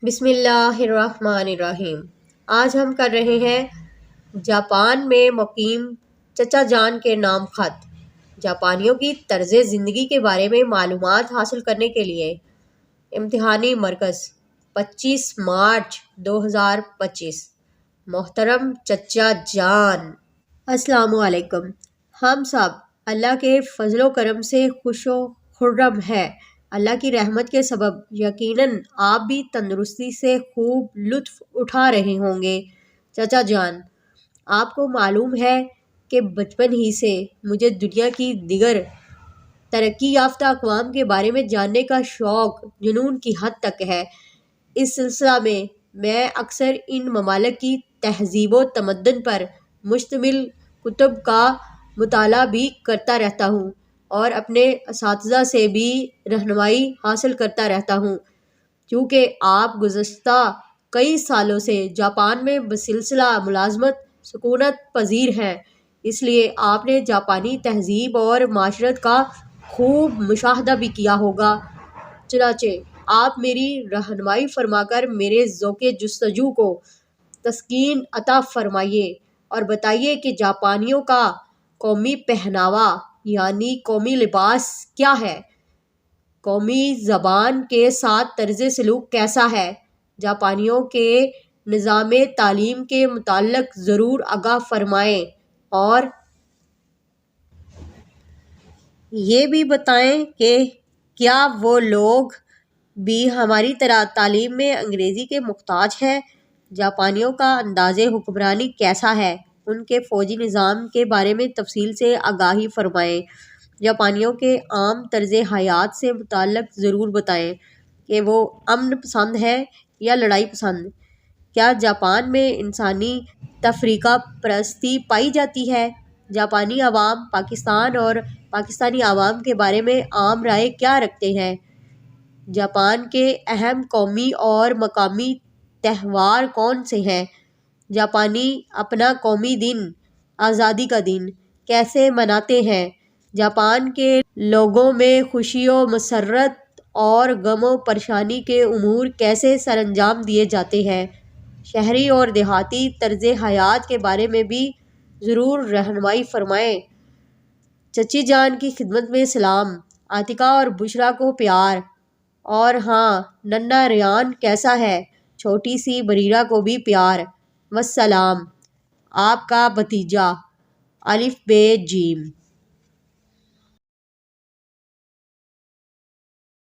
بسم اللہ الرحمن الرحیم۔ آج ہم کر رہے ہیں جاپان میں مقیم چچا جان کے نام خط۔ جاپانیوں کی طرز زندگی کے بارے میں معلومات حاصل کرنے کے لیے امتحانی مرکز 25 مارچ 2025۔ محترم چچا جان، السلام علیکم۔ ہم سب اللہ کے فضل و کرم سے خوش و خرم ہیں۔ اللہ کی رحمت کے سبب یقیناً آپ بھی تندرستی سے خوب لطف اٹھا رہے ہوں گے۔ چچا جان، آپ کو معلوم ہے کہ بچپن ہی سے مجھے دنیا کی دیگر ترقی یافتہ اقوام کے بارے میں جاننے کا شوق جنون کی حد تک ہے۔ اس سلسلہ میں اکثر ان ممالک کی تہذیب و تمدن پر مشتمل کتب کا مطالعہ بھی کرتا رہتا ہوں اور اپنے اساتذہ سے بھی رہنمائی حاصل کرتا رہتا ہوں۔ چونکہ آپ گزشتہ کئی سالوں سے جاپان میں بسلسلہ ملازمت سکونت پذیر ہیں، اس لیے آپ نے جاپانی تہذیب اور معاشرت کا خوب مشاہدہ بھی کیا ہوگا۔ چنانچہ آپ میری رہنمائی فرما کر میرے ذوق جستجو کو تسکین عطا فرمائیے اور بتائیے کہ جاپانیوں کا قومی پہناوا یعنی قومی لباس کیا ہے، قومی زبان کے ساتھ طرز سلوک کیسا ہے، جاپانیوں کے نظام تعلیم کے متعلق ضرور آگاہ فرمائیں اور یہ بھی بتائیں کہ کیا وہ لوگ بھی ہماری طرح تعلیم میں انگریزی کے محتاج ہیں۔ جاپانیوں کا انداز حکمرانی کیسا ہے، ان کے فوجی نظام کے بارے میں تفصیل سے آگاہی فرمائیں۔ جاپانیوں کے عام طرز حیات سے متعلق ضرور بتائیں کہ وہ امن پسند ہیں یا لڑائی پسند۔ کیا جاپان میں انسانی تفریقہ پرستی پائی جاتی ہے؟ جاپانی عوام پاکستان اور پاکستانی عوام کے بارے میں عام رائے کیا رکھتے ہیں؟ جاپان کے اہم قومی اور مقامی تہوار کون سے ہیں؟ جاپانی اپنا قومی دن آزادی کا دن کیسے مناتے ہیں؟ جاپان کے لوگوں میں خوشی و مسرت اور غم و پریشانی کے امور کیسے سر انجام دیے جاتے ہیں؟ شہری اور دیہاتی طرز حیات کے بارے میں بھی ضرور رہنمائی فرمائیں۔ چچی جان کی خدمت میں سلام، عاتقہ اور بشریٰ کو پیار، اور ہاں ننھا ریان کیسا ہے، چھوٹی سی بریرہ کو بھی پیار۔ والسلام، آپ کا بھتیجا، ا ب ج۔